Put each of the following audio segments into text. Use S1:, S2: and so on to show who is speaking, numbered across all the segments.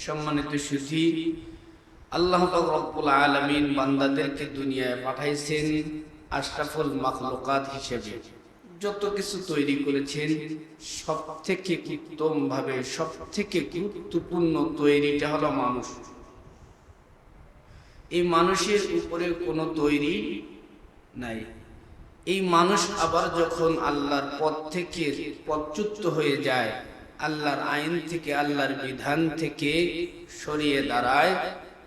S1: সম্মানিত সুধী, আল্লাহ পাক রব্বুল আলামিন বান্দাদেরকে দুনিয়ায় পাঠাইছেন আশরাফুল মাখলুকাত হিসেবে। যত কিছু তৈরি করেছেন সব থেকে উত্তম ভাবে, সব থেকে গুরুত্বপূর্ণ তৈরিটা হলো মানুষ। এই মানুষের উপরে কোনো তৈরি নাই। এই মানুষ আবার যখন আল্লাহর পথ থেকে পথচ্যুত হয়ে যায়, আল্লাহর আইন থেকে, আল্লাহর বিধান থেকে সরিয়ে দাঁড়ায়,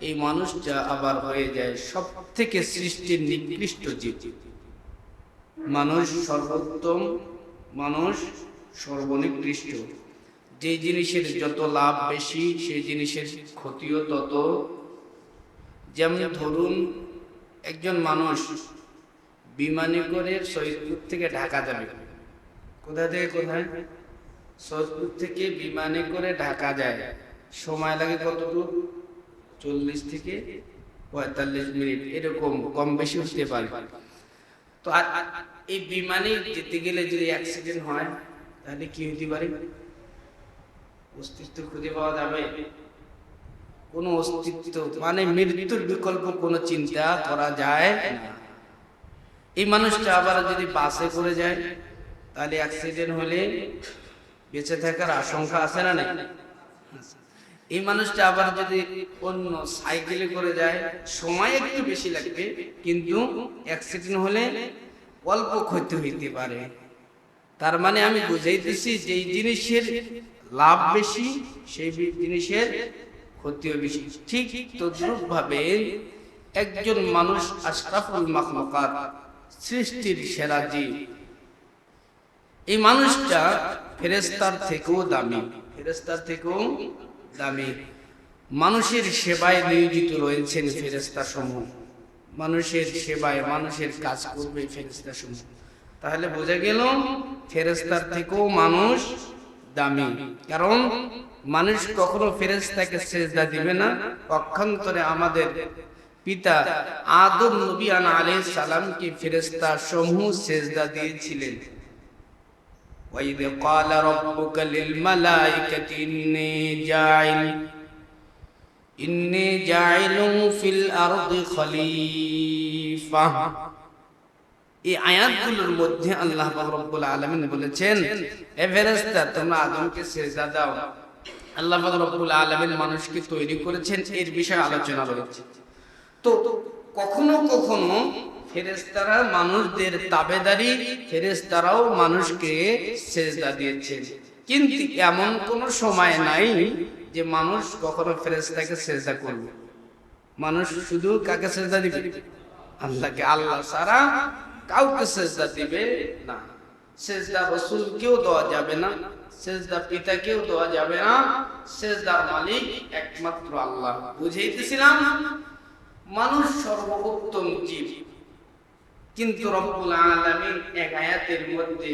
S1: এই মানুষটা আবার হয়ে যায় সব থেকে সৃষ্টির নিকৃষ্ট জীব। মানুষ সর্বোত্তম, মানুষ সর্বনিকৃষ্ট। যে জিনিসের যত লাভ বেশি সেই জিনিসের ক্ষতিও তত। যেমন ধরুন, একজন মানুষ বিমানে করে সৈয়দপুর থেকে ঢাকা যাবে। কোথা থেকে কোথায়? সৈয়দপুর থেকে বিমানে করে ঢাকা যায়। সময় লাগে কতটুকু? 40 থেকে 45 মিনিট, এরকম কম বেশি হতে পারে। তো এই বিমানে যেতে গেলে যদি অ্যাক্সিডেন্ট হয় তাহলে কি হতে পারে? অস্তিত্ব খুঁজে পাওয়া যাবে? কোনো অস্তিত্ব মানে মৃত্যুর বিকল্প কোনো চিন্তা করা যায় না। এই মানুষটা আবার যদি বাসে করে যায় তাহলে অ্যাক্সিডেন্ট হলে বেঁচে থাকার আশঙ্কা আছে না নাই? এই মানুষটা আবার যদি অন্য সাইকেলে করে যায়, সময় একটু বেশি লাগবে, কিন্তু অ্যাক্সিডেন্ট হলে অল্প ক্ষতি হইতে পারে। তার মানে আমি বুঝাইতেছি, যেই জিনিসের লাভ বেশি সেই জিনিসের ক্ষতিও বেশি। ঠিক তদ্রূপ ভাবে একজন মানুষ আশরাফুল মাখলুকাত, সৃষ্টির সেরা জীব। এই মানুষটা ফেরেশতার থেকেও দামি, ফেরেশতার থেকেও দামি। মানুষের সেবায় নিয়োজিত রয়েছেন ফেরেশতা সমূহ। মানুষের সেবায়, মানুষের কাজ করবে ফেরেশতা সমূহ। তাহলে বোঝা গেল ফেরেশতার থেকেও মানুষ দামি। কারণ মানুষ কখনো ফেরেশতাকে সেজদা দিবে না। পক্ষান্তরে আমাদের পিতা আদম নবী আলাইহিস সালামকে ফেরেশতা সমূহ সেজদা দিয়েছিলেন। وَإِذْ قَالَ رَبُّكَ لِلْمَلَائِكَةِ إِنِّي جَاعِلٌ فِي الْأَرْضِ خَلِيفَةً। এই আয়াতগুলোর মধ্যে আল্লাহ পাক রব্বুল আলামিন বলেছেন, হে ফেরেশতা, তোমরা আদমকে সিজদা দাও। আল্লাহ পাক রব্বুল আলামিন মানুষকে তৈরি করেছেন, এর বিষয়ে আলোচনা রয়েছে। তো কখনো কখনো ফেরেশতারা মানুষদের তাবেদারি, ফেরেশতারাও মানুষকে সিজদা দিয়েছেন। কিন্তু এমন কোন সময় নাই যে মানুষ কখনো ফেরেশতাকে সিজদা করবে। মানুষ শুধু কাকে সিজদা দিবে? আল্লাহকে। আল্লাহ ছাড়া কাউকে সিজদা দিবে না। সিজদা রাসূলকেও দেওয়া যাবে না, সিজদা পিতাকেও দেওয়া যাবে না। সিজদার মালিক একমাত্র আল্লাহ। বুঝাইতেছিলাম মানুষ সর্বোত্তম জীব, কিন্তু রব্বুল আলামিন এক আয়াতের মধ্যে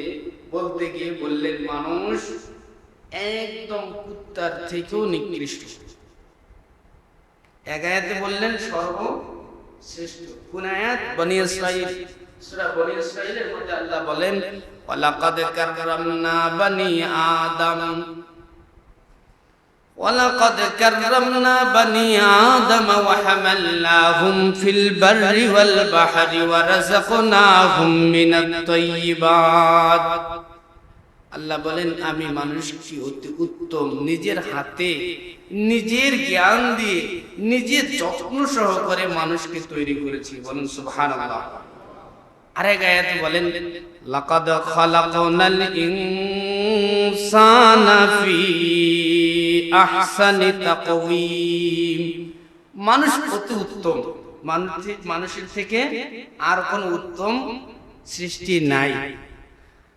S1: বলতে গিয়ে বললেন মানুষ একদম কুত্তার থেকেও নিকৃষ্ট। এক আয়াতে বললেন সর্বশ্রেষ্ঠ। কোন আয়াত? বনী ইসরাঈল, সূরা বনী ইসরাঈলের মধ্যে আল্লাহ বলেন, ওয়ালাকাদ কাররামনা বনী আদম, ওয়ালাকাদ কাররামনা বনী আদম ওয়া হামালনাহুম ফিল বাররি ওয়াল বাহরি ওয়া রাযাকনাহুম মিনাত তাইয়্যিবাত। আল্লাহ বলেন, আমি মানুষকে অতি উত্তম নিজের হাতে, নিজের জ্ঞান দিয়ে, নিজের যত্ন সহকারে মানুষকে তৈরি করেছি। বলেন সুবহানাল্লাহ। আরেক আয়াতে বলেন, লাকাদ খালাকনাল ইনসানা ফি আহসানি তাকওয়িম। মানুষ অতি উত্তম, মানুষের থেকে আর কোন উত্তম সৃষ্টি নাই।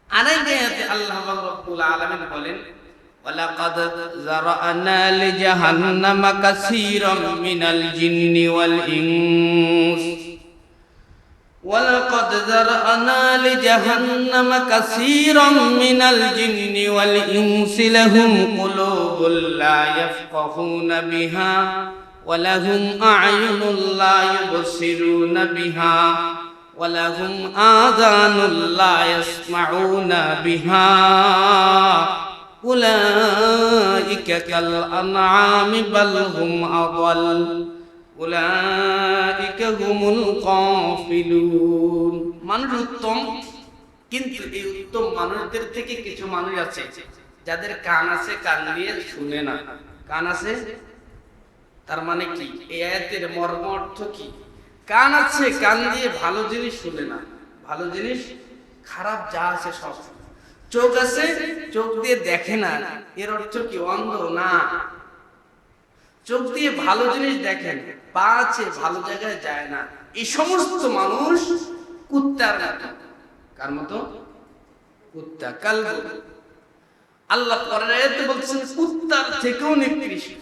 S1: আরেক আয়াতে আল্লাহ রাব্বুল আলামিন বলেন, ওয়ালাকাদ যারানা লিজাহান্নামা কাসীরাম মিনাল জিন্নি ওয়াল ইনস। ওয়ালাকাদ যারানা লিজাহান্নামা কাসীরাম মিনাল জিন্নি ওয়াল ইনসি লাহুম কুলুবুল লা ইয়াফকাহুনা বিহা ওয়া লাহুম আ'য়ুনুল লা ইউবসিরুনা বিহা ওয়ালাহুম আযানুল লা ইয়াসমাউনা বিহা উলাইকা কাল আনআমি বাল হুম আদাল উলাইকা হুমুল গাফিলুন। মানুষ উত্তম, কিন্তু এই উত্তম মানুষদের থেকে কিছু মানুষ আছে যাদের কান আছে, কান দিয়ে শুনে না। কান আছে তার মানে কি? এই আয়াতের মর্ম অর্থ কি? কান আছে, কান দিয়ে ভালো জিনিস শুনে না, ভালো জিনিস খারাপ যা আছে সব। চোখ আছে, চোখ দিয়ে দেখে না, এর অর্থ কি? অন্ধ না। চোখ দিয়ে ভালো জিনিস দেখেন, পা আছে ভালো জায়গায় যায় না। এই সমস্ত মানুষ কুত্তার মতো। কার মতো? কুত্তা, কালব। আল্লাহ পরের আয়াতে বলছেন কুত্তার থেকেও নিকৃষ্ট।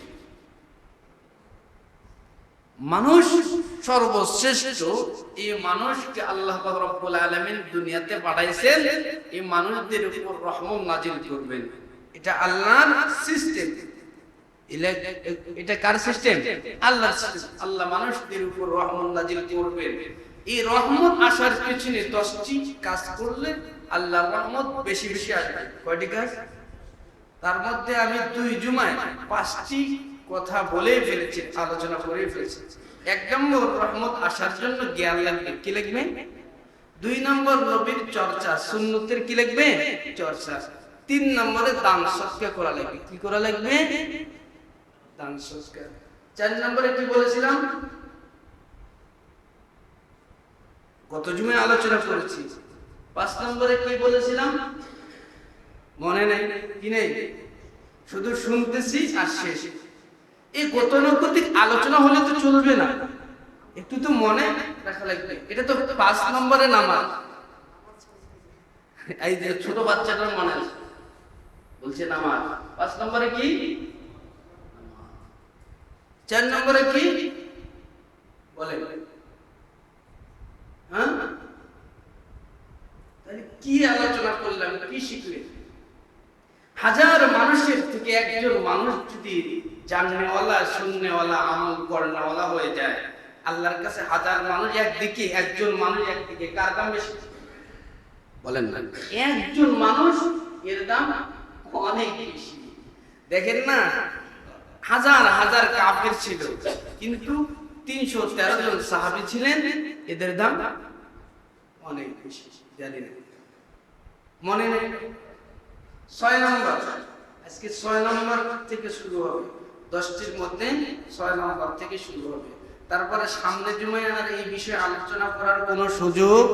S1: মানুষ সর্বশ্রেষ্ঠ। এই মানুষকে আল্লাহ পাক রব্বুল আলামিন দুনিয়াতে পাঠাইছেন এই মানুষদের উপর রহমত নাজিল করবেন। এটা আল্লাহর সিস্টেম। এটা কার সিস্টেম? আল্লাহর সিস্টেম। আল্লাহ মানুষদের উপর রহমত নাজিল করবেন। এই রহমত আসার পিছনে 10টি কাজ করলে আল্লাহর রহমত বেশি বেশি আসবে। কয়টি কাজ? তার মধ্যে আমি 2 জুমায় 5টি কথা বলে ফেলেছি, আলোচনা করে ফেলেছি। 1 নম্বর, রহমত আসার জন্য জ্ঞান লাগবে। কি লাগবে? 2 নম্বর, নবীর চর্চা, সুন্নতের কি লাগবে? চর্চা। 3 নম্বরে দান সদকা করা লাগবে। কি করা লাগবে? দান সদকা। 4 নম্বরে কি বলেছিলাম? গত জুমায় আলোচনা করেছি। 5 নম্বরে কি বলেছিলাম মনে নেই? কি নেই? শুধু শুনতেছি আর শেষ। এই গতানুগতিক আলোচনা হলে তো চলবে না, একটু তো মনে রাখা লাগবে। এটা তো 5 নম্বরে নামাজ। এই যে ছোট বাচ্চাটার মনে বলছে নামাজ। 5 নম্বরে কি? 4 নম্বরে কি বলে? হ্যাঁ, তাহলে কি আলোচনা করলাম? কি শিখলে? হাজার মানুষের থেকে একজন মানুষ যদি জাননেওয়ালা, শুননেওয়ালা, আমল করনেওয়ালা হয়ে যায়, আল্লাহর কাছে হাজার মানুষ একদিকে, একজন মানুষ একদিকে, কার দাম বেশি? বলেন না। একজন মানুষ এর দাম অনেক বেশি। দেখেন না, হাজার হাজার কাফের ছিল, কিন্তু 313 জন সাহাবী ছিলেন, এদের দাম অনেক বেশি। জানি না, মনে নেই। 6 নম্বর, আজকে 6 নম্বর থেকে শুরু হবে। 10টির মধ্যে 6 নম্বর থেকে শুরু হবে। তারপরে সামনে জুমায় আর এই বিষয়ে আলোচনা করার কোনো সুযোগ,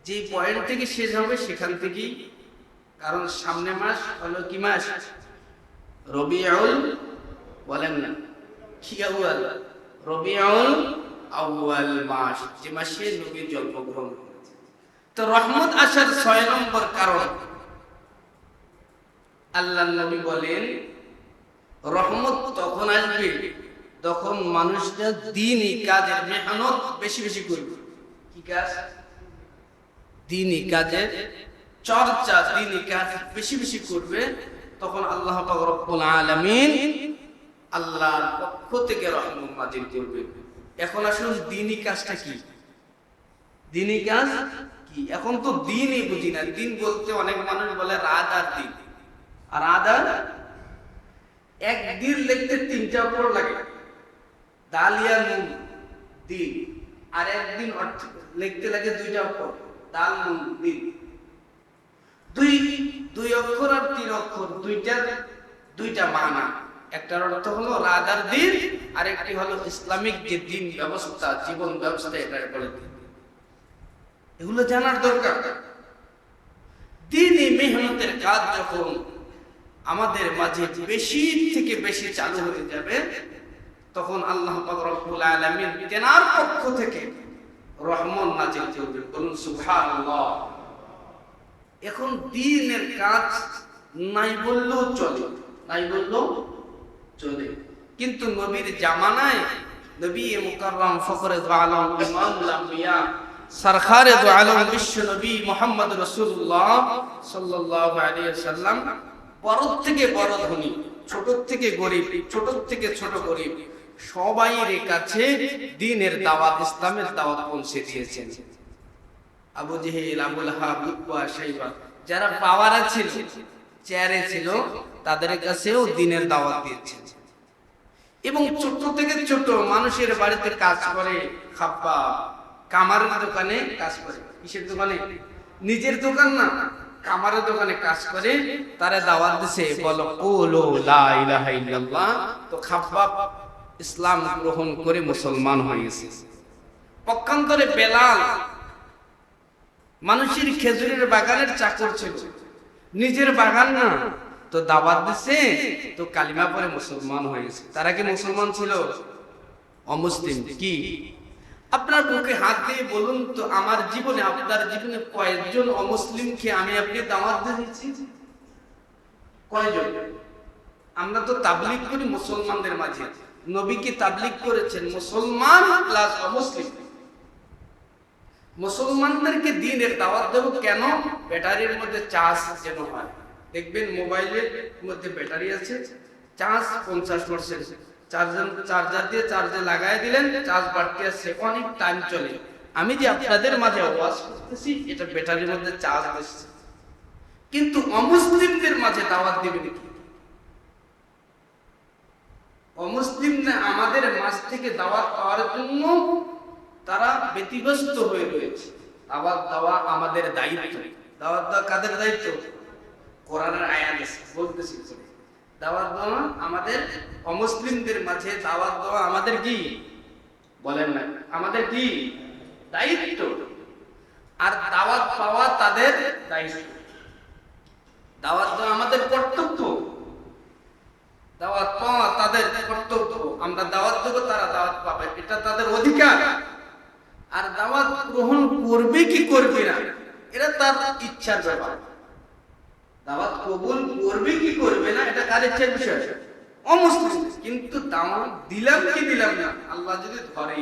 S1: যে পয়েন্ট থেকে শেষ হবে সেখান থেকেই। কারণ সামনে মাস হলো কি মাস? রবিউল, বলেন না কি আউয়াল? রবিউল আউয়াল মাস, যে মাসে নবী জন্মগ্রহণ করেছেন। তো রহমত আসার 6 নম্বর কারণ, আল্লাহ নবী বলেন রহমত তখন আসবে যখন মানুষরা দ্বীনি কাজের মেহনত বেশি বেশি করবে। কি কাজ? দ্বীনি কাজের চর্চা, দ্বীনি কাজ বেশি বেশি করবে। তখন আল্লাহ পাক রব্বুল আলামিন আল্লাহর পক্ষ থেকে রহমত নাযিল করবে। এখন আসুন দ্বীনি কাজটা কি? দ্বীনি কাজ কি? এখন তো দ্বীনই বুঝি না। দ্বীন বলতে অনেক মানুষ বলে রাত আর দিন। আর আদার একদিন লিখতে 3টা অক্ষর লাগে, দালিয়া নুন দিন। আর একদিন অর্থ লিখতে লাগে 2টা অক্ষর, দাল নুন দিন। দুই অক্ষর আর 3 অক্ষর, দুইটা মানা। একটার অর্থ হলো রাত আর দিন, আর একটি হলো ইসলামিক যে দিন ব্যবস্থা, জীবন ব্যবস্থা, এটা বলে দিন। এগুলো জানার দরকার। দ্বীনি মেহনতের কাজ যখন আমাদের মাঝে বেশি থেকে বেশি চালু হয়ে যাবে, তখন আল্লাহ পাক রব্বুল আলামিন তেনার পক্ষ থেকে রহমত নাযিল করবেন। বলুন সুবহানাল্লাহ। এখন দ্বীনের কাজ নাই বললেও চলে, নাই বললেও চলে। কিন্তু নবীর জামানায় নবী মুকাররম ফখরে দু আলম ইমামুল আম্বিয়া সরকারে দু আলম বিশ্ব নবী মুহাম্মদ রাসূলুল্লাহ সাল্লাল্লাহু আলাইহি ওয়াসাল্লাম বড় থেকে বড় ধনী, ছোট থেকে গরিব, ছোট থেকে ছোট গরিব, সবাইয়ের কাছে দ্বীনের দাওয়াত, ইসলামের দাওয়াত পৌঁছে দিয়েছেন। আবু জেহেল, আবু লাহাব, উতবা, শাইবা, যারা পাওয়ার ছিল চেয়ারে ছিল, তাদের কাছেও দিনের দাওয়াত দিয়েছেন। এবং ছোট থেকে ছোট মানুষের বাড়িতে কাজ করে, খাপ্পা কামারের দোকানে কাজ করে। কিসের দোকানে? নিজের দোকান না, কামারের দোকানে কাজ করে, তারা দাওয়াত দিছে, বলো কুলু লা ইলাহা ইল্লাল্লাহ। তো খাপ্পা ইসলাম গ্রহণ করে মুসলমান হয়ে গেছে। পক্ষান্তরে বেলাল মানুষের খেজুরের বাগানের চাকর ছিল, নিজের বাগান না, তো দাওয়াত দিছে, তো কালিমা পড়ে মুসলমান হয়ে গেছে। তারা কি মুসলমান ছিল? অমুসলিম। কি আপনার বুকে হাত দিয়ে বলুন তো, আমার জীবনে, আপনার জীবনে কয়েকজন অমুসলিমকে আমি আপনি দাওয়াত দিয়েছি? কয়জন? আমরা তো তাবলীগ করি মুসলমানদের মাঝে, নবীকে তাবলীগ করেছেন মুসলমান প্লাস অমুসলিম। মুসলমানদেরকে দ্বীনের দাওয়াত দেব কেন? ব্যাটারির মধ্যে চার্জ যেন হয়। দেখবেন মোবাইলের মধ্যে ব্যাটারি আছে, চার্জ 50%, চার্জার দিয়ে চার্জে লাগাই দিলেন, চার্জ বাড়তে আসছে, অনেক টাইম চলে। আমি যে আপনাদের মাঝে ওয়াজ করতেছি, এটা ব্যাটারির মধ্যে চার্জ আসছে। কিন্তু অমুসলিমদের মাঝে দাওয়াত দিবেন কি? অমুসলিম না আমাদের মাঝ থেকে দাওয়াত পাওয়ার জন্য তারা ব্যতিব্যস্ত হয়ে রয়েছে। দাওয়াত দেওয়া আমাদের দায়িত্ব। দাওয়াত দেওয়া কাদের দায়িত্ব? কোরআনের আয়াত আছে, বলতেছি। দাওয়াত দেওয়া আমাদের, অমুসলিমদের মাঝে দাওয়াত দেওয়া আমাদের কি? বলেন না, আমাদের কি দায়িত্ব? আর দাওয়াত পাওয়া তাদের দায়িত্ব। দাওয়াত দেওয়া আমাদের কর্তব্য, দাওয়াত পাওয়া তাদের কর্তব্য। আমরা দাওয়াত দেবো, তারা দাওয়াত পাবে, এটা তাদের অধিকার। আর দাওয়াত গ্রহণ করবে কি করবে না, এটা তার ইচ্ছার ব্যাপার। দাওয়াত কবুল করবে কি করবে না, এটা কার ইচ্ছার বিষয়? অমুসলিম। কিন্তু দাওয়াত দিলাম কি দিলাম না, আল্লাহ যদি ধরে,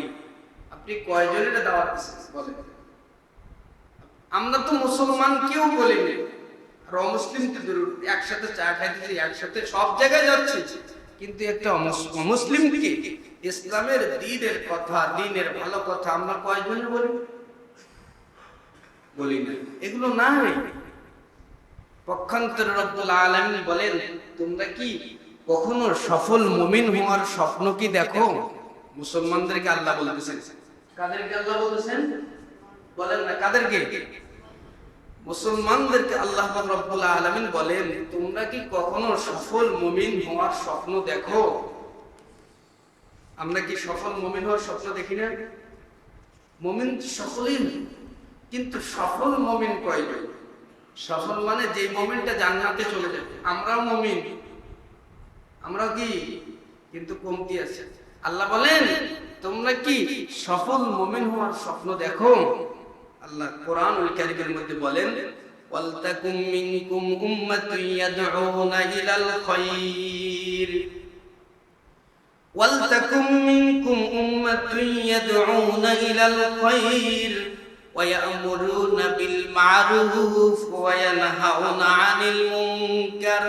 S1: আপনি কয়জনের দাওয়াত দিচ্ছেন বলেন? আমরা তো মুসলমান কেউ বলিনি, আর অমুসলিম তো দূর, একসাথে চা খাইতেছি, একসাথে সব জায়গায় যাচ্ছি, কিন্তু একটা অমুসলিমকে ইসলামের দ্বীনের কথা, দ্বীনের ভালো কথা আমরা কয়জনে বলি? বলি না। এগুলো নাই। পক্ষান্তরে রব্বুল আলামিন বলেন, তোমরা কি কখনো সফল মুমিন হওয়ার স্বপ্ন কি দেখো? মুসলমানদেরকে আল্লাহ বলতেছেন। কাদেরকে আল্লাহ বলতেছেন? বলেন না, কাদেরকে? মুসলমানদেরকে আল্লাহ রব্বুল আলামিন বলেন, তোমরা কি কখনো সফল মুমিন হওয়ার স্বপ্ন দেখো? আমরা কি সফল মুমিন হওয়ার স্বপ্ন দেখি না? মুমিন সকলেই, কিন্তু সফল মুমিন কয়জন? সফল মানে যে মুমিনটা জান্নাতে চলে যাবে। আমরাও মুমিন, আমরা কি, কিন্তু কমতি আছে। আল্লাহ বলেন, তোমরা কি সফল মুমিন হওয়ার স্বপ্ন দেখো? আল্লাহ কোরআনুল কারীমের মধ্যে বলেন, ওয়ালতাকুম মিনকুম উম্মাতুন ইয়াদউনা ইলাল খায়র, ওয়ালতাকুম মিনকুম উম্মাতুন ইয়াদউনা ইলাল খায়র ওয়া ইয়া'মুরুনা বিল মা'রুফ ওয়া ইয়ানহাউনা 'আনিল মুনকার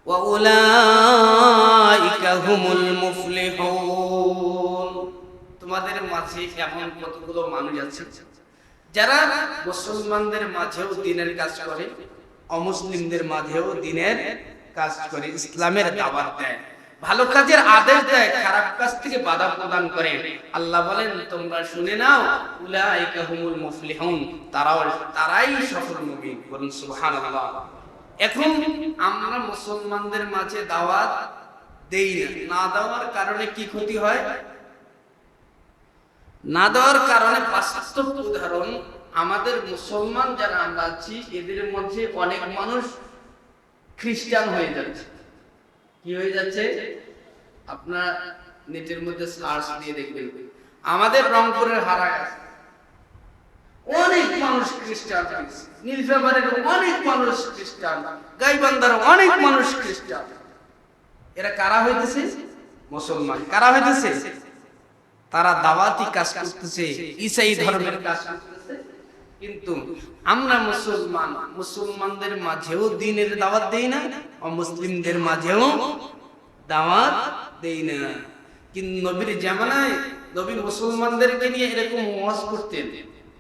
S1: ওয়া উলাইকা হুমুল মুফলিহুন। তোমাদের মাঝে এমন কতগুলো মানুষ আছে যারা মুসলমানদের মাঝেও দ্বীনের কাজ করে, অমুসলিমদের মাঝেও দ্বীনের কাজ করে, ইসলামের দাওয়াত দেয়, ভালো কাজের আদেশ দেয়, খারাপ কাজ থেকে বাধা প্রদান করে। আল্লাহ বলেন, তোমরা শুনে নাও, উলাইকা হুমুল মুফলিহুন, তারাই সফল মুমিন। বলুন সুবহানাল্লাহ। এখন আমরা মুসলমানদের মাঝে দাওয়াত দেই না, না দেওয়ার কারণে কি ক্ষতি হয়? না দেওয়ার কারণে বাস্তব উদাহরণ, আমাদের মুসলমান যারা আমরা আছি, এদের মধ্যে অনেক মানুষ খ্রিস্টান হয়ে যাচ্ছে। কি হয়ে যাচ্ছে? আপনার নেটের মধ্যে সার্চ দিয়ে দেখবেন, আমাদের রংপুরের হারায় অনেক মানুষ খ্রিস্টান হয়েছে, নীলফামারীর অনেক মানুষ খ্রিস্টান, গাইবান্ধার অনেক মানুষ খ্রিস্টান। এরা কারা হইতেছে? মুসলমান। কারা হইতেছে? তারা দাওয়াতি কাজ করতেছে, ঈসাই ধর্মের কাজ করতেছে। কিন্তু আমরা মুসলমান, মুসলমানদের মাঝেও দ্বীনের দাওয়াত দেই না, অমুসলিমদের মাঝেও দাওয়াত দেই না। কিন্তু নবীর জামানায় নবী মুসলমানদেরকে নিয়ে এরকম ওয়াজ করতেন,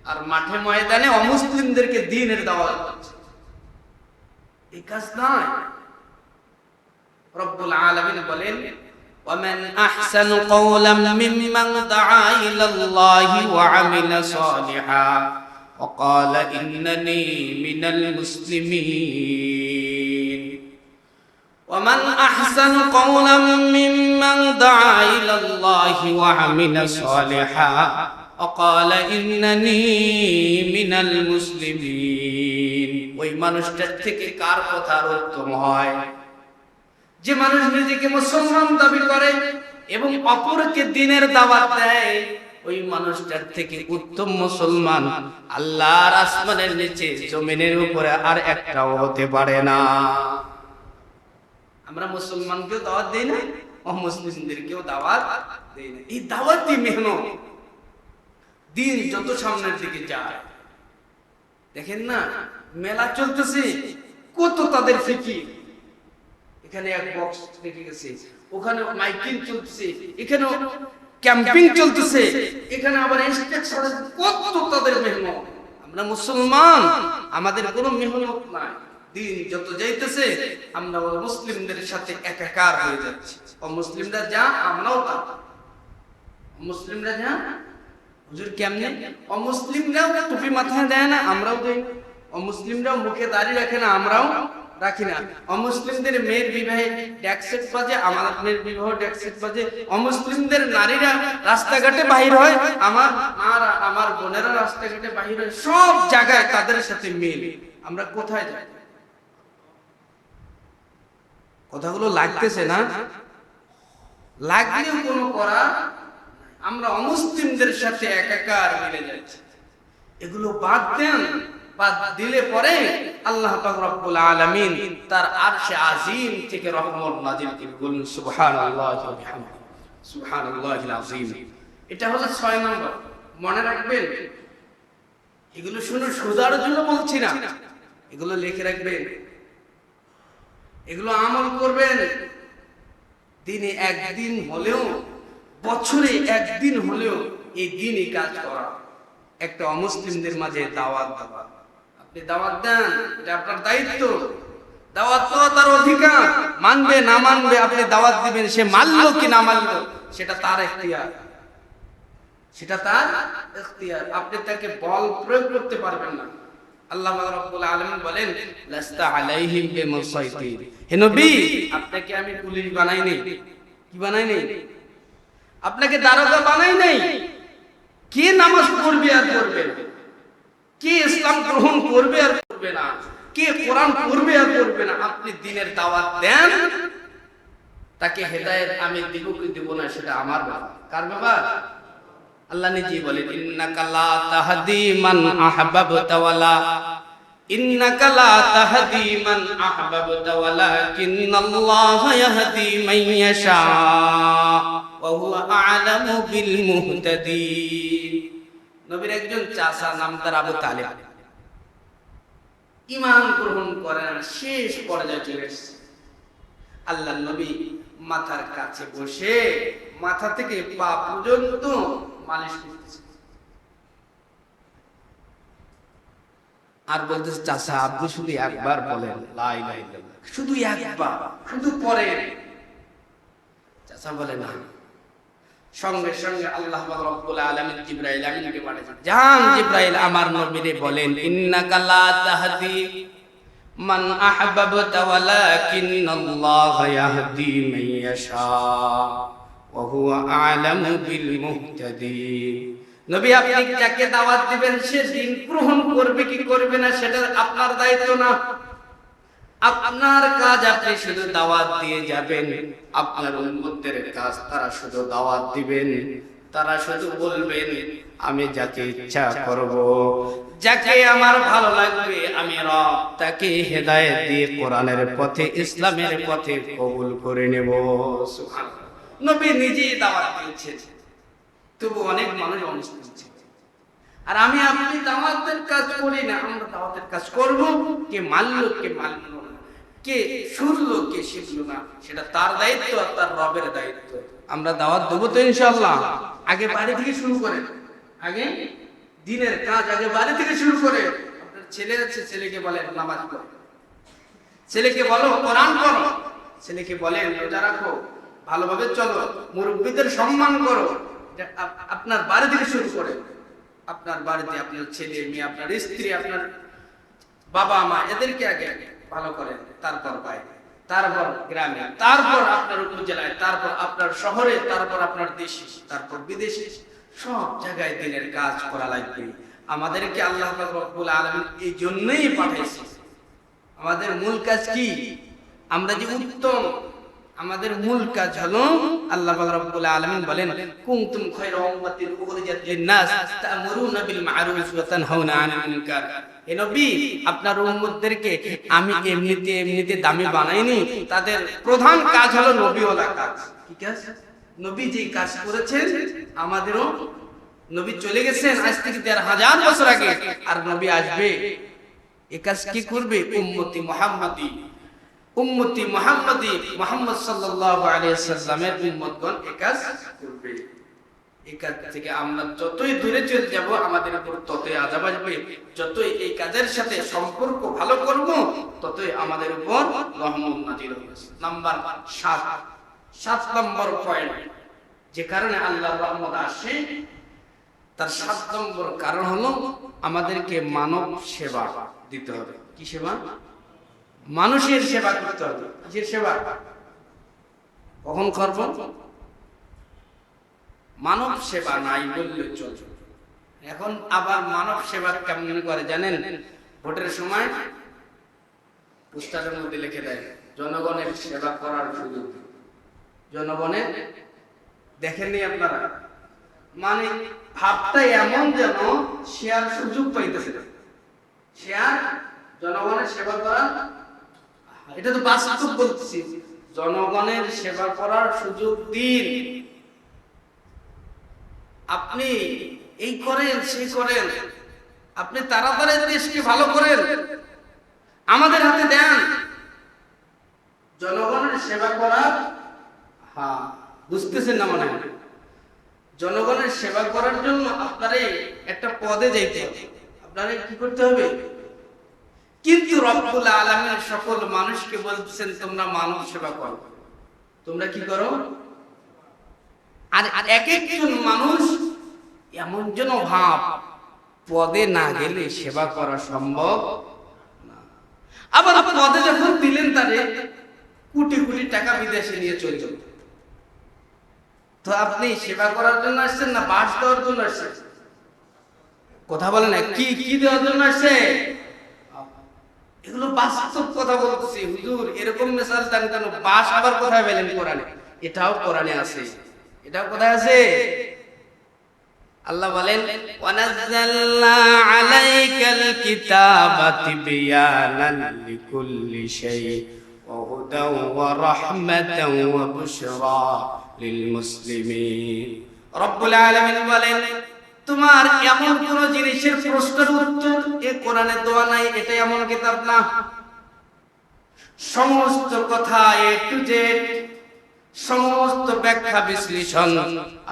S1: আর মাঠে ময়দানে অমুসলিমদেরকে দ্বীনের দাওয়াত করতেন। এই কাজ নয়। রব্বুল আলামিন বলেন ومن أحسن قولا ممن دعا إلى الله وعمل صالحا وقال إنني من المسلمين ومن أحسن قولا ممن دعا إلى الله وعمل صالحا وقال إنني من المسلمين ওই মানুষটার থেকে কার কথা উত্তম হয়? যে মানুষ নিজেকে মুসলমান দাবি করে এবং অপরকে দ্বীনের দাওয়াত দেয়, ওই মানুষটার থেকে উত্তম মুসলমান আল্লাহর আসমানের নিচে জমিনের উপরে আর একটাও হতে পারে না। আমরা মুসলমানকেও দাওয়াত দেই না, অমুসলিমদেরকেও দাওয়াত দেই না। এই দাওয়াতই মেহনত। দিন যত সামনের দিকে যায়, দেখেন না মেলা চলতেছে, কত তাদের ফিকির। এখানে এক বক্স রেখে গেছে, ওখানে মাইকিং চলতেছে, এখানে ক্যাম্পিং চলতেছে, এখানে আবার কত তাদের মেহনত। আমরা মুসলমান, আমাদের কোনো মেহনত নাই। দিন যত যাইতেছে আমরা মুসলিমদের সাথে একাকার হয়ে যাচ্ছি। অমুসলিমরা যা আমরাও তা। মুসলিমরা যা, হুজুর কেমনে? অমুসলিমরাও টুপি মাথায় দেয় না, আমরাও দেই। অমুসলিমরাও মুখে দাড়ি রাখে না, আমরাও রাখি না। অমুসলিমদের মেয়ের বিবাহে ট্যাক্সেট বাজে, আমাদের মেয়ের বিবাহ ট্যাক্সেট বাজে। অমুসলিমদের নারীরা রাস্তাঘাটে বাহির হয়, আমার বোনেরা রাস্তাঘাটে বাহির হয়। সব জায়গায় তাদের সাথে মিল। আমরা কোথায় যাই? কথাগুলো লাগতেছে না? লাগলেও কোনো করা। আমরা অমুসলিমদের সাথে একাকার মিলে যাচ্ছি। এগুলো বাদ দেন, বাদ দিলে পরে আল্লাহ পাক রব্বুল আলামিন তার আরশে আজিম থেকে রহমত নাজিল করবেন। সুবহানাল্লাহি ওয়া বিহামদিহি, সুবহানাল্লাহিল আযীম। এটা হলো 6 নম্বর, মনে রাখবেন। এগুলো শুনে সোজার জন্য বলছি না, এগুলো লিখে রাখবেন, এগুলো আমল করবেন। দিনে একদিন হলেও, বছরে একদিন হলেও এই দিনই কাজ করা, একটা অমুসলিমদের মাঝে দাওয়াত দেওয়া। আপনি দাওয়াত দেন, এটা আপনার দায়িত্ব। দাওয়াত তো তার অধিকার, মানবে না মানবে আপনি দাওয়াত দিবেন। সে মানলো কি না মানলো সেটা তার ইখতিয়ার, সেটা তার ইখতিয়ার। আপনি তাকে বল প্রয়োগ করতে পারবেন না। আল্লাহ রাব্বুল আলামিন বলেন লাস্তা আলাইহিম বিমুসাইতির। হে নবী, আপনাকে আমি পুলিশ বানাই নাই। কি বানাই নাই? আপনাকে দারোগা বানাই নাই। কে নামাজ পড়বে আর পড়বে না, কে ইসলাম গ্রহণ করবে আর করবে না, কে কোরআন পড়বে আর পড়বে না, আপনি দ্বীনের দাওয়াত দেন। তাকে হেদায়েত আমি দিব কি দিব না সেটা আমার ব্যাপার। কার ব্যাপার? আল্লাহ নিজেই বলেন ইন্নাকা লা তাহদি মান আহবাবতা ওয়ালা ইন্নাকা লা তাহদি মান আহবাবতা ওয়ালাকিন্নাল্লাহা ইয়াহদি মান ইয়াশা ওয়া হুয়া আ'লামু বিল মুহতাদিন। নবীর একজন চাচা, নাম তার আবু তালেব, ঈমান গ্রহণ করেন, শেষ পর্যায়ে চলে এসেছে। আল্লাহর নবী মাথার কাছে বসে মাথা থেকে পা পর্যন্ত মালিশ করতেছে আর বলতেছে চাচা আপনি শুধু একবার বলেন লা ইলাহা ইল্লাল্লাহ, শুধু একবার, শুধু পড়েন। চাচা বলে না। সঙ্গে সঙ্গে আল্লাহ রাব্বুল আলামিন জিবরাইল আমিনকে পাঠালেন, যান জিবরাইল আমার নবীরে বলেন ইন্নাকা লা তাহদি মান আহবাবতা ওয়ালাকিন্নাল্লাহা ইয়াহদি মান ইয়াশা ওয়া হুয়া আ'লামু বিল মুহতাদিন। নবী আপনি যাকে দাওয়াত দিবেন সে দিন গ্রহণ করবে কি করবে না সেটা আপনার দায়িত্ব না। আপনার কাজ আপনি শুধু দাওয়াত দিয়ে যাবেন। আপনার উম্মতের কাজ তারা শুধু দাওয়াত দিবেন, তারা শুধু বলবেন আমি যাকে ইচ্ছা করব, যাকে আমার ভালো লাগবে আমি রব তাকে হেদায়েত দিয়ে কোরআনের পথে, ইসলামের পথে কবুল করে নেব। সুবহানাল্লাহ। নবী নিজেই দাওয়াত দিয়েছেন, তবু অনেক মানুষ অমুসলিম ছিল। আর আমি আপনি দাওয়াতের কাজ করি না, আমরা দাওয়াতের কাজ করব। কে মানলো কে মানলো না, কে শুনলো কে শিখলো না সেটা তার দায়িত্ব আর তার রবের দায়িত্ব। আমরা দাওয়াত দেবো তো ইনশাআল্লাহ। আগে বাড়ি থেকে শুরু করেন, আগে দিনের কাজ আগে বাড়ি থেকে শুরু করে। আপনার ছেলে আছে, ছেলেকে বলেন নামাজ পড়ো। ছেলেকে বলো কোরআন পড়ো, ছেলেকে বলেন রোজা রাখো, ভালোভাবে চলো, মুরব্বীদের সম্মান করো। আপনার বাড়ি থেকে শুরু করে, আপনার বাড়িতে আপনার ছেলে মেয়ে, আপনার স্ত্রী, আপনার বাবা মা, এদেরকে আগে ভালো করেন, তারপর বাইরে, তারপর গ্রামে, তারপর আপনার উপজেলায়, তারপর আপনার শহরে, তারপর আপনার দেশে, তারপর বিদেশে, সব জায়গায় দিনের কাজ করা লাগবে। আমাদেরকে আল্লাহ পাক রব্বুল আলামিন এই জন্যই পাঠিয়েছে। আমাদের মূল কাজ কি? আমরা যে উত্তম, আমাদের মূল কাজ হলো, আল্লাহ পাক রব্বুল আলামিন বলেন কুনতুম খায়রা উম্মাতিন উখরিজাত লিন-নাস তা'মুরুনা বিল মা'রুফ ওয়া তানহাউনা আনিল মুনকার। হে নবী, আপনার উম্মতদেরকে আমি এমনিতে দামি বানাইনি, তাদের প্রধান কাজ হলো নবীওয়ালা কাজ। কি কাজ? নবী যে কাজ করেছেন, আমাদেরও নবী চলে গেছেন আজ থেকে ১৩,০০০ বছর আগে, আর নবী আসবে। এই কাজ কি করবে? উম্মতি মুহাম্মাদি, উম্মতি মুহাম্মাদি, মুহাম্মদ সাল্লাল্লাহু আলাইহি সাল্লামের উম্মতগণ এই কাজ করবে। এই কাজ থেকে আমরা যতই দূরে চলে যাব, আমাদের উপর ততই আযাব আসবে। যতই এই কাজের সাথে সম্পর্ক ভালো করব, ততই আমাদের উপর রহমত নাযিল হবে। নাম্বার 7 নম্বর পয়েন্ট, যে কারণে আল্লাহর রহমত আসে, তার 7 নম্বর কারণ হলো আমাদেরকে মানব সেবা দিতে হবে। কি সেবা? মানুষের সেবা করতে হবে। কিসের সেবা? কখন করব? মানব সেবা নাই বললে চলবে। এখন আবার মানব সেবা কেমন করে জানেন? ভোটের সময় পোস্টারের মধ্যে লিখে দেয় জনগণের সেবা করার সুযোগ। জনগণের, দেখেননি আপনারা? মানে ভাবটা এমন যেন সে আর সুযোগ পাইতেছে, সে আর জনগণের সেবা করা, এটা তো বাস্তব বলতেছি, জনগণের সেবা করার সুযোগ দিন। আপনি এই করেন, সেই করেন, আপনি তাড়াতাড়ি দেশকে ভালো করেন, আমাদের হাতে দেন। জনগণের সেবা করা, হ্যাঁ বুঝতেছেন না মনে হয়? জনগণের সেবা করার জন্য আপনারে একটা পদে যাইতে হবে, আপনারে কি করতে হবে? কিন্তু রব্বুল আলামিন সকল মানুষকে বলতেছেন তোমরা মানব সেবা করো। তোমরা কি করো? আর এক একজন মানুষ এমন যেন ভাব, পদে না গেলে সেবা করা সম্ভব না। আবার পদে যখন দিলেন, তারে কোটি কোটি টাকা বিদেশে নিয়ে চলে যাবে। তো আপনি সেবা করার জন্য আসছেন না বাস দেওয়ার জন্য আসছেন? কথা বলেন না, কি কি দেওয়ার জন্য আসছে? এগুলো বাস্তব কথা বলতেছি। হুজুর এরকম মেসাজ দেন কেন? বাস আবার কোথায় পেলেন? কোরআনে। এটাও কোরআনে আছে। এটাও কোথায় আছে? আল্লাহ বলেন ওয়ানাজ্জালনা আলাইকাল কিতাবা তিবয়ানান লিকুল্লি শাই ওয়া হুদাও ওয়া রাহমাতাও ওয়া বুশরা লিল মুসলিমিন। রব্বুল আলামিন বলেন তোমার এমন কোন জিনিসের প্রশ্নের উত্তর এই কোরআনে দেওয়া নাই, এটা এমন কিতাব না। সমস্ত কথা এ টু জেড, সমস্ত ব্যাখ্যা বিশ্লেষণ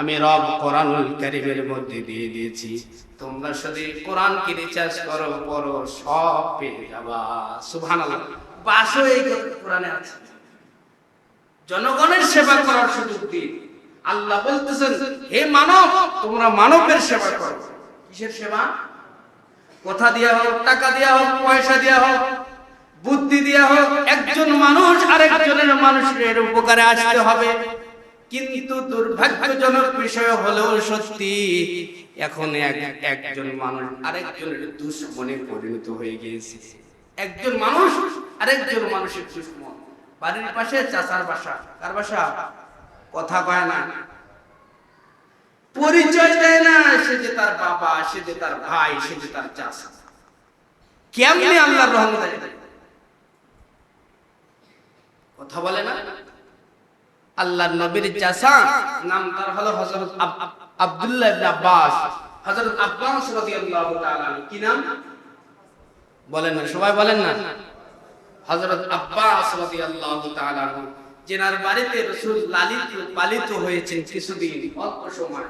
S1: আমি রব কোরআনুল কারীমের মধ্যে দিয়ে দিয়েছি। তোমরা শুধু কোরআনকে রিসার্চ করো, পড়ো, সব পেয়ে যাবা। সুবহানাল্লাহ। বাসো এই কোরআনে আছে। জনগণের সেবা করার সুযোগ দিন। আল্লাহ বলতেছেন হে মানব, তোমরা মানবের সেবা করো। কিসের সেবা? কথা দিয়া হোক, টাকা দিয়া হোক, পয়সা দিয়া হোক, বুদ্ধি দিয়া হোক, একজন মানুষ আরেকজনের মানুষের উপকারে আসতে হবে। কিন্তু দুর্ভাগ্যজনক বিষয় হলেও সত্যি, এখন একজন মানুষ আরেকজনের দুশমনে পরিণত হয়ে গিয়েছে। একজন মানুষ আরেকজন মানুষের দুশমন। বাড়ির পাশে চাচার বাসা, কার বাসা? কথা কয় না, পরিচয় দেয় না, সে যে তার বাবা, সে যে তার ভাই, সে যে তার চাচা। কেমনে আল্লাহর রহমত আসবে? কথা বলে না। আল্লাহর নবীর চাচা নাম তার হলো হযরত আব্দুল্লাহ ইবনে আব্বাস। হযরত আব্বাস রাদিয়াল্লাহু তাআলা কি নাম বলেন না, সবাই বলেন না। হযরত আব্বাস রাদিয়াল্লাহু তাআলা, যিনার বাড়িতে রাসূল পালিত হয়েছেন কিছুদিন, অল্প সময়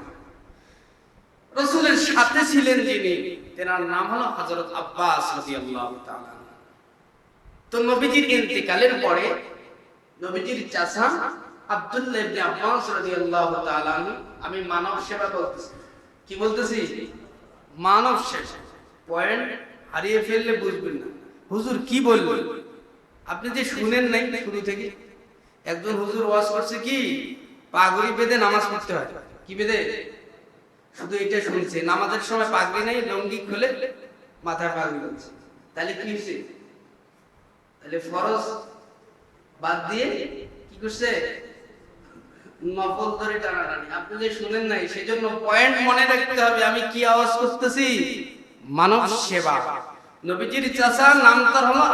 S1: রাসূলের সাথে ছিলেন যিনি, তেনার নাম হলো হযরত আব্বাস রাদিয়াল্লাহু তাআলা। তো নবীজির ইন্তেকালের পরে নবীজির চাচা আব্দুল্লাহ ইবনে আব্বাস রাদিয়াল্লাহু তাআলা আনহু, আমি মানব সেবা বলতেছি, কি বলতেছি? মানব সেবা। পয়েন্ট হারিয়ে ফেললে বুঝবেন না হুজুর কি বলবেন। আপনি যে শুনেন নাই শুরু থেকে, একজন হুজুর ওয়াজ করছে কি পাগড়ি বেঁধে নামাজ পড়তে হয়, কি বেঁধে? শুধু এটা শুনছে, নামাজের সময় পাগড়ি নাই, লুঙ্গি খুলে মাথায় পাগড়ি বাঁধছে। তাহলে কি হয়েছে? তাহলে ফরজ বাদ দিয়ে কি করছে? নফল ধরে টানাটানি। আপনি যে শুনেন নাই, সেজন্য পয়েন্ট মনে রাখতে হবে। আমি কি আওয়াজ করতেছি? মানব সেবা। নবীজির চাচা নাম তার হলো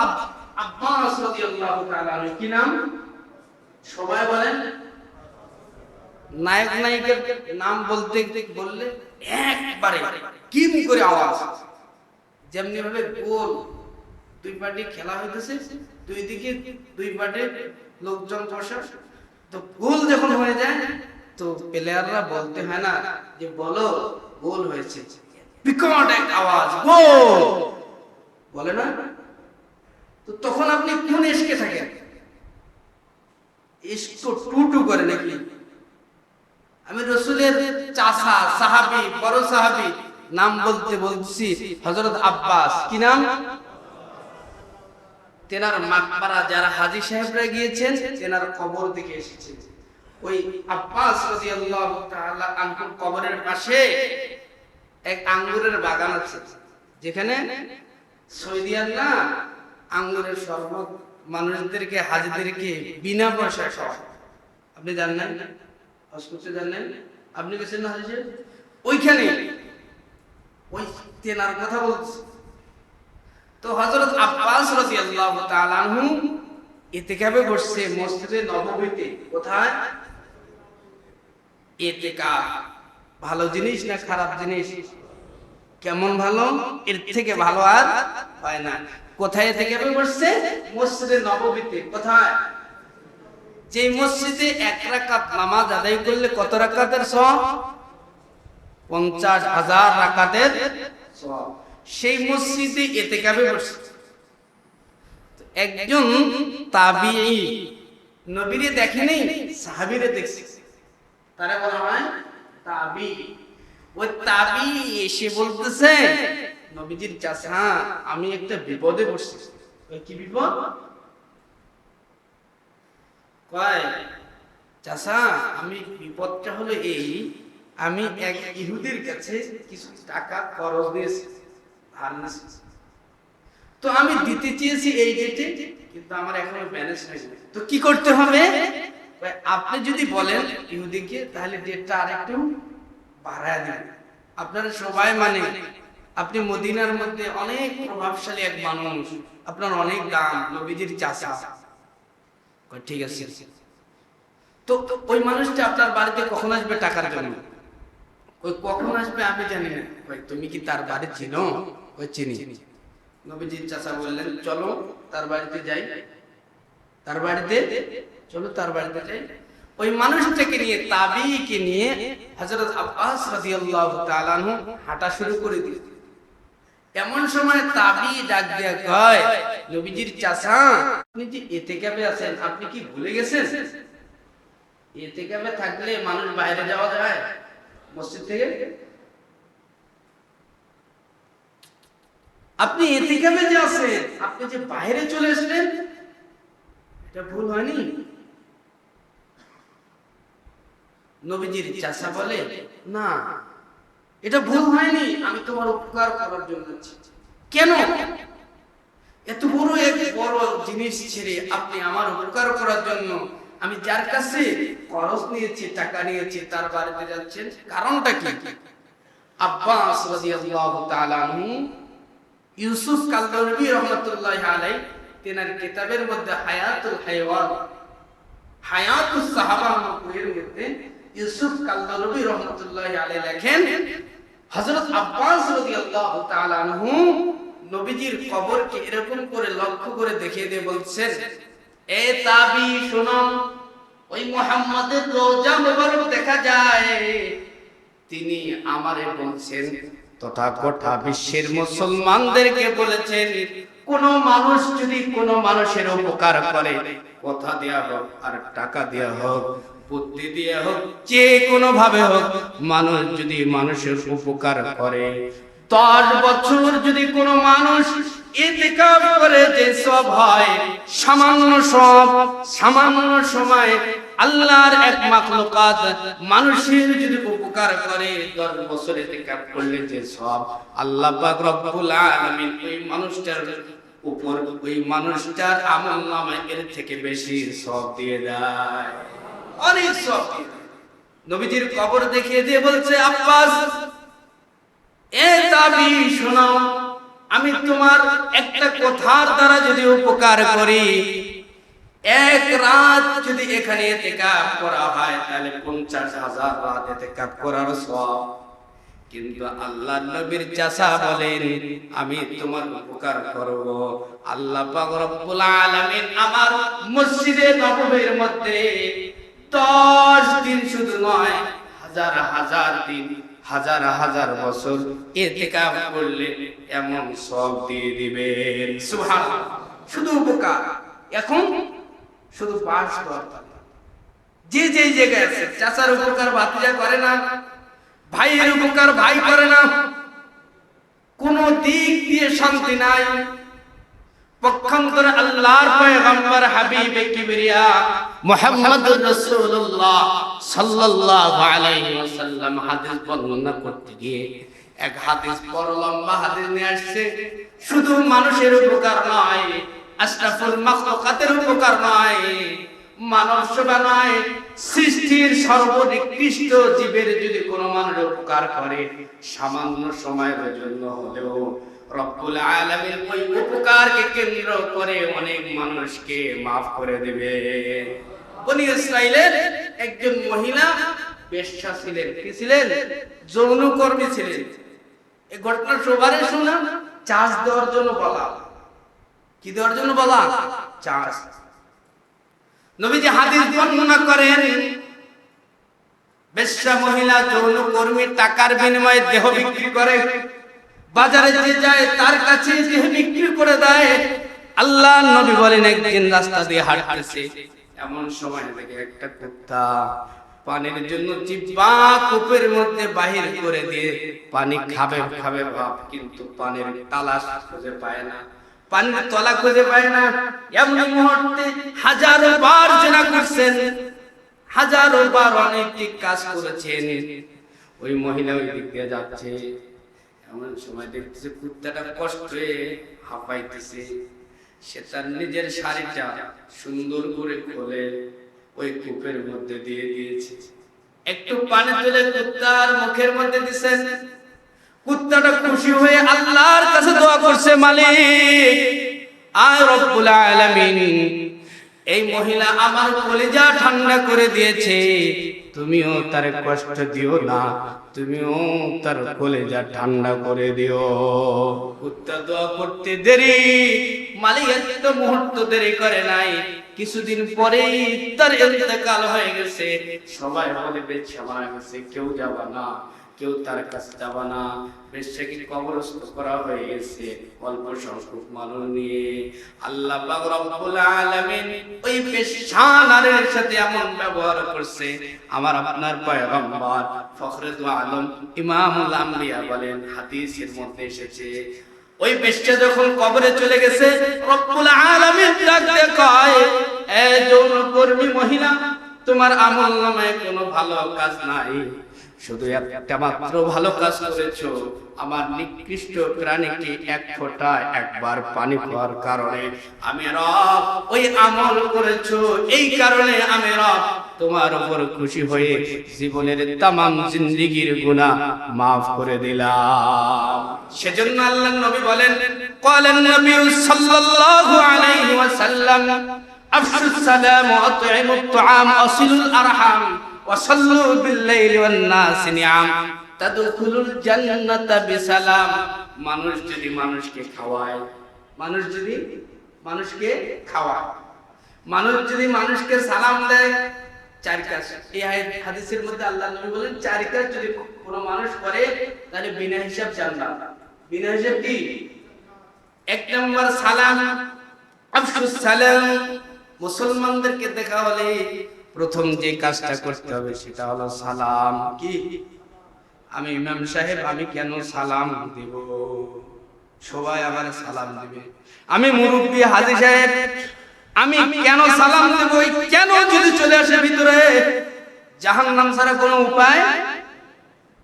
S1: আব্বাস রাদিয়াল্লাহু তাআলা আনহু। কি নাম? সবাই বলেন। নায়ক নায়িকার নাম বলতে বললে একবারে কিম করে আওয়াজ, যেমনি ভাবে গোল দুই পার্টি খেলা হইতেছে, দুই দিকে দুই পার্টি লোকজন বসা, তো গোল যখন হয়ে যায় তো প্লেয়াররা বলতে হয় না যে বলো গোল হয়েছে, বিকট এক আওয়াজ গোল বলে না? তো তখন আপনি কোন এসকে থাকেন? ইসকো টুটু করে নাকি? আমি রাসূলের চাচা সাহাবী, বড় সাহাবী নাম বলতে বলছি হযরত আব্বাস। কি নাম? তেনার মাকবারা যারা হাজী সাহেবরা গিয়েছেন তেনার কবর দেখে এসেছেন। ওই আব্বাস রাদিয়াল্লাহু তাআলা আনহুর কবরের পাশে এক আঙ্গুরের বাগান আছে, যেখানে সৌদি আল্লাহ আঙ্গুরের শরবত মানুষদেরকে, হাজীদেরকে বিনা পয়সায় খাওয়ায়। আপনি জানেন? হজ করতে জানেন? আপনি গেছেন না হাজী? ওইখানে ওই তেনার কথা বলছি। তো হযরত আব্বাস রাদিয়াল্লাহু তাআলা আনহু ইতিকাফে বসছে মসজিদে নববীতে। কোথায়? ইতিকাফ ভালো জিনিস না খারাপ জিনিস? কেমন ভালো? এর থেকে ভালো আর হয় না। কোথায় ইতিকাফে বসছে? মসজিদে নববীতে। কোথায়? যে মসজিদে এক রাকাত নামাজ আদায় করলে কত রাকাতের সওয়াব? 50,000 রাকাতের সওয়াব। সেই মসজিদে ইতিকাফে বসছে একজন তাবিঈ, নবীরে দেখেনি, সাহাবীরে দেখছে, তারা বলা হয় তাবিঈ। ওই তাবিঈ এসে বলতেছে নবীজির চাচা আমি একটা বিপদে পড়ছি। ওই কি বিপদ? কয় চাচা আমি বিপদটা হলো এই, আমি এক ইহুদির কাছে কিছু টাকা খরচ দিয়েছি, ধার নিয়েছি। তো আমি দিতে চেয়েছি এই ডেটে, কিন্তু আমার এখনো ব্যালেন্স হয়নি। তো কি করতে হবে? আপনি যদি বলেন ইহুদিকে তাহলে ডেটটা আরেকটু বাড়ায় দিন। আপনারা সবাই মানে আপনি মদিনার মধ্যে অনেক প্রভাবশালী এক মানুষ, আপনার অনেক দাম, নবীজির চাচা। ঠিক আছে। তো ওই মানুষটা আপনার বাড়িতে কখন আসবে টাকার জন্য? ওই কখন আসবে আমি জানি না। ওই তুমি কি তার বাড়ি চিনো? ওই চিনি। নবীজির চাচা বললেন চলো তার বাড়িতে যাই। তার বাড়িতে চলো, তার বাড়িতে যাই। ওই মানুষটাকে নিয়ে, তাবিঈকে নিয়ে হযরত আব্বাস রাদিয়াল্লাহু তাআলা আনহু হাঁটা শুরু করে দিলেন। এমন সময় তাবিঈ ডাক দিয়া কয় নবীজির চাচা আপনি যে ইতিকাফে আছেন, আপনি কি ভুলে গেছেন? ইতিকাফে থাকলে মানুষ বাইরে যাওয়া যায় মসজিদ থেকে? আপনি ইতিকাফে যে আছেন, আপনি যে বাইরে চলে আসলেন, এটা ভুল হয়নি? নবীজির চাচা বলে না এটা ভুল হয়নি, আমি তোমার উপকার করার জন্য আছি। কেন? এত বড় এক বড় জিনিস ছেড়ে আপনি আমার উপকার করার জন্য আমি যার কাছে খরচ নিয়েছি, টাকা নিয়েছি, তার বাড়িতে যাচ্ছেন, কারণটা কি? আব্বাস রাদিয়াল্লাহু তাআলা আনহু ইউসুফ কালদালবি রাহমাতুল্লাহি আলাইহি তেনার কিতাবের মধ্যে হায়াতুল হায়াওয়ান, হায়াতুস সাহাবা বইয়ের মধ্যে ইউসুফ কালদালবি রাহমাতুল্লাহি আলাইহি লেখেন হযরত আব্বাস রাদিয়াল্লাহু তাআলা আনহু নবীজির কবরকে এরকম করে লক্ষ্য করে দেখিয়ে দিয়ে বলছেন, এ তাবি শোনো, ওই মুহাম্মাদের রওজা মোবারক দেখা যায়, তিনি আমারে বলছেন তথা গোটা বিশ্বের মুসলমানদেরকে বলেছেন কোন মানুষ যদি কোন মানুষের উপকার করে, কথা দেয়া হোক আর টাকা দেয়া হোক, বুদ্ধি দেয়া হোক, যে কোনো ভাবে হোক, মানুষ যদি মানুষের উপকার করে, 10 বছর যদি কোন মানুষ ইতিকাফ করে, যে সব হয় সামান্য সব, সামান্য সময় আল্লাহর এক মাখলুকাত মানুষের যদি উপকার করে, 10 বছর ইতিকাফ করলে যে সব আল্লাহ পাক রব্বুল আলামিন ওই মানুষটার উপর, ওই মানুষটার আমলনামায় এর থেকে বেশি সব দিয়ে দেয়, অনেক সব দিয়ে দেয়। নবীজির কবর দেখিয়ে দিয়ে বলছে, আব্বাস এ তাবি শোনাও, আমি তোমার একটা কথার দ্বারা যদি উপকার করি, এক রাত যদি এখানে ইতিকাফ করা হয় তাহলে 50,000 রাত ইতিকাফ করার সওয়াব। কিন্তু আল্লাহর নবীর চাচা বলেন, আমি তোমার উপকার করব। আল্লাহ পাক রব্বুল আলামিন আমার মসজিদে নববীর মধ্যে 10 দিন শুধু নয়, হাজার হাজার দিন, হাজার হাজার বছর ইতিকাফ করলে এমন সব দিয়ে দিবেন। সুবহানাল্লাহ। শুধু উপকার, এখন শুধু পাঁচ দরকার। যে যে জায়গায় আছে, চাচার উপকার ভাতিজা করে না, ভাইয়ের উপকার ভাই করে না, কোন দিক দিয়ে শান্তি নাই। পক্ষান্তরে আল্লাহর পয়গম্বর হাবিবে কিবরিয়া মুহাম্মদুর রাসূলুল্লাহ সাল্লাল্লাহু আলাইহি ওয়াসাল্লাম হাদিস বর্ণনা করতে গিয়ে এক হাদিস, বড় লম্বা হাদিস নিয়ে আসছে। শুধু মানুষের উপকার নয়, আশরাফুল মাখলুকাতের উপকার নয়, মানব সেবা নয়, সৃষ্টির সর্বনিকৃষ্ট জীবের যদি কোনো মানুষের উপকার করে, সামান্য সময়ের জন্য হলেও রব্বুল আলামিন ওই উপকারকে কেন্দ্র করে অনেক মানুষকে মাফ করে দেবে। বনি ইসরাইলের একজন মহিলা বেশ্যা ছিলেন, কি ছিলেন? যৌনকর্মী ছিলেন। এই ঘটনা সবারই শোনা, চাষ দেওয়ার জন্য বলা। কি দেওয়ার জন্য বলা? চাষ। নবীজি হাদিস বর্ণনা করেন, বেশ্যা মহিলা যৌনকর্মী টাকার বিনিময়ে দেহ বিক্রি করে, বাজারে যে যায় তার কাছে দেহ বিক্রি করে দেয়। আল্লাহ নবী বলেন, একদিন রাস্তা দিয়ে হাঁটতেছে, এমন সময় থেকে একটা কুত্তা পানির জন্য জিহ্বা কূপের মধ্যে বাহির করে দিয়ে পানি খাবে খাবে ভাব, কিন্তু পানির তালাশ খুঁজে পায় না, পানির তলা খুঁজে পায় না। এমন মুহূর্তে হাজারো বার জিনা করছেন, হাজারো বার অনৈতিক কাজ করেছেন। ওই মহিলা ওই দিক দিয়ে যাচ্ছে, এমন সময় দেখতেছে কুত্তাটা কষ্ট হয়ে হাঁপাইতেছে। সে তার নিজের শাড়িটা সুন্দর করে খুলে ওই কূপের মধ্যে দিয়ে দিয়েছে। একটু পানি তুলে কুত্তার মুখের মধ্যে দিয়েছেন। কুত্তাটা খুশি হয়ে আল্লাহর কাছে দোয়া করছে, মালিক আয় রব্বুল আলামিন, এই মহিলা আমার কলিজা ঠান্ডা করে দিয়েছে, তুমিও তার কষ্ট দিও না, তুমিও তার কলিজা ঠান্ডা করে দিও। কুত্তা দোয়া করতে দেরি, মালিক এত মুহূর্ত দেরি করে নাই, কিছুদিন পরেই তার ইন্তেকাল হয়ে গেছে। সবাই বলে বেশ্যা মারা গেছে, কেউ যাবা না, কেউ তার কাছে যাবা না, বেশ্যাকে কবরস্থ করা হয়ে গেছে অল্প সংখ্যক মানুষ নিয়ে। আল্লাহ পাক রব্বুল আলামিন ওই বেশ্যা নারীর সাথে এমন ব্যবহার করছে, আমার আপনার পয়গম্বর ফখরে দু আলম ইমামুল আম্বিয়া বলেন, হাদিসের মধ্যে এসেছে, ওই বেশ্যা যখন কবরে চলে গেছে, রব্বুল আলামিন ডাক দিয়ে কয়, এ যৌনকর্মী মহিলা, তোমার আমলনামায় কোনো ভালো কাজ নাই, শুধু একটা মাত্র ভালো কাজ করেছো, আমার নিকৃষ্ট প্রাণীকে এক ফোঁটা একবার পানি খাওয়ার কারণে আমি রব ওই আমল করেছো, এই কারণে আমি রব তোমার উপর খুশি হয়ে জীবনের তামাম জিন্দেগীর গুনাহ maaf করে দিলাম। সেজন্য আল্লাহর নবী বলেন, ক্বালান নবী সাল্লাল্লাহু আলাইহি ওয়াসাল্লাম, আফশুস সালাম ওয়া আত'ইমুত তুআম ওয়াসিলুল আরহাম ওয়াসাল্লু বিল-লাইলি ওয়ান-নাস নিয়াম তাদখুলুল জান্নাতা বিসালাম। মানুষ যদি মানুষকে খাওয়ায়, মানুষ যদি মানুষকে খাওয়ায়, মানুষ যদি মানুষকে সালাম দেয়, চার কাজ, এই হাদিসের মধ্যে আল্লাহর নবী বলেন, চার কাজ যদি কোনো মানুষ করে তাহলে বিনা হিসাব জান্নাত। বিনা হিসাব কি? এক নম্বর সালাম, আফশুস সালাম। মুসলমানদেরকে দেখা হলে প্রথম যে কাজটা করতে হবে সেটা হলো সালাম। কি? আমি ইমাম সাহেব, আমি কেন সালাম দেব? সবাই আমার সালাম দিবে। আমি মুরব্বী হাজী সাহেব, আমি কেন সালাম দেব? কেন যদি চলে আসে ভিতরে জাহান্নাম ছাড়া কোনো উপায়,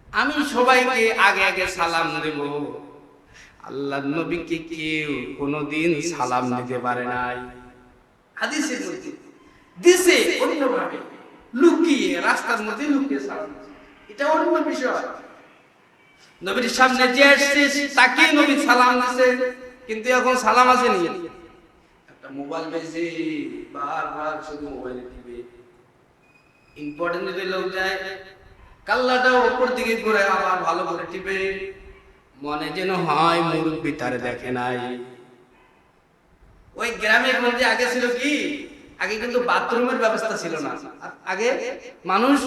S1: আমি সবাইকে আগে আগে সালাম দেব। আল্লাহর নবীকে কেউ কোনোদিন সালাম দিতে পারে নাই। হাদিসের মধ্যে দিছে অন্যভাবে, লুকিয়ে, রাস্তার মধ্যে লুকিয়ে সালাম দিছে, এটা অন্য বিষয়। নবীর সামনে যে আসছে তাকে নবী সালাম দিছে, কিন্তু এখন সালাম আসেনি। একটা মোবাইল বেজে বারবার শুধু মোবাইলে টিপে, ইম্পর্টেন্ট যদি লোক যায় কাল্লাটা উপর দিকে ঘুরে আবার ভালো করে টিপে, মনে যেন হয় মুরব্বি তারে দেখে নাই। ওই গ্রামের মধ্যে আগে ছিল কি, আগে কিন্তু বাথরুমের ব্যবস্থা ছিল না। আগে মানুষ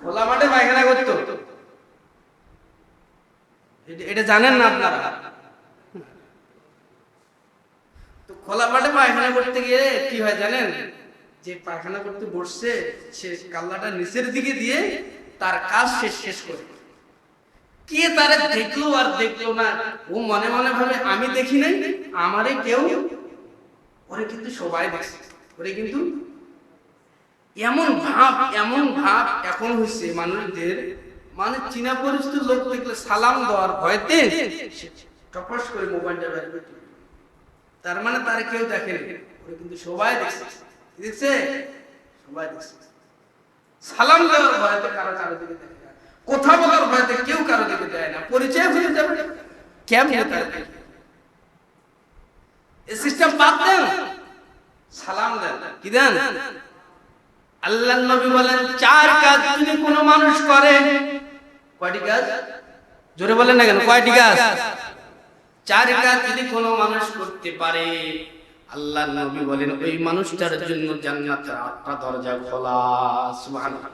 S1: খোলা মাঠে পায়খানা করতো, এটা জানেন না আপনারা? তো খোলা মাঠে পায়খানা করতে গিয়ে কি হয় জানেন? যে পায়খানা করতে বসছে সে কাল্লাটা নিচের দিকে দিয়ে তার কাজ শেষ করে, কে তারে দেখলো আর দেখলো না, ও মনে মনে ভাবে আমি দেখি নাই, আমারে কেউ, ওরে কিন্তু সবাই দেখছে। ওরে কিন্তু এমন ভাব এখন হচ্ছে মানুষদের, মানে চীনা পরিচিত লোক দেখলে সালাম দেওয়ার ভয়তে টপস করে মোবাইলটা বের করে, তার মানে তার কেউ দেখেনি, ওরে কিন্তু সবাই দেখছে। দেখছে? সবাই দেখছে। সালাম দেওয়ার ভয়তে কারো দিকে দেখে না, কথা বলার ভয়তে কেউ কারো দিকে দেয় না, পরিচয় হয়ে যাবে কেমনে তার এই সিস্টেম বাদ দেন, সালাম দেন। কি দেন? আল্লাহর নবী বলেন চার কাজ যদি কোনো মানুষ করে, কয়টি কাজ? জোরে বলেন না কেন, কয়টি কাজ? চার কাজ যদি কোনো মানুষ করতে পারে, আল্লাহর নবী বলেন ওই মানুষটার জন্য জান্নাতের 8টা দরজা খোলা। সুবহানাল্লাহ।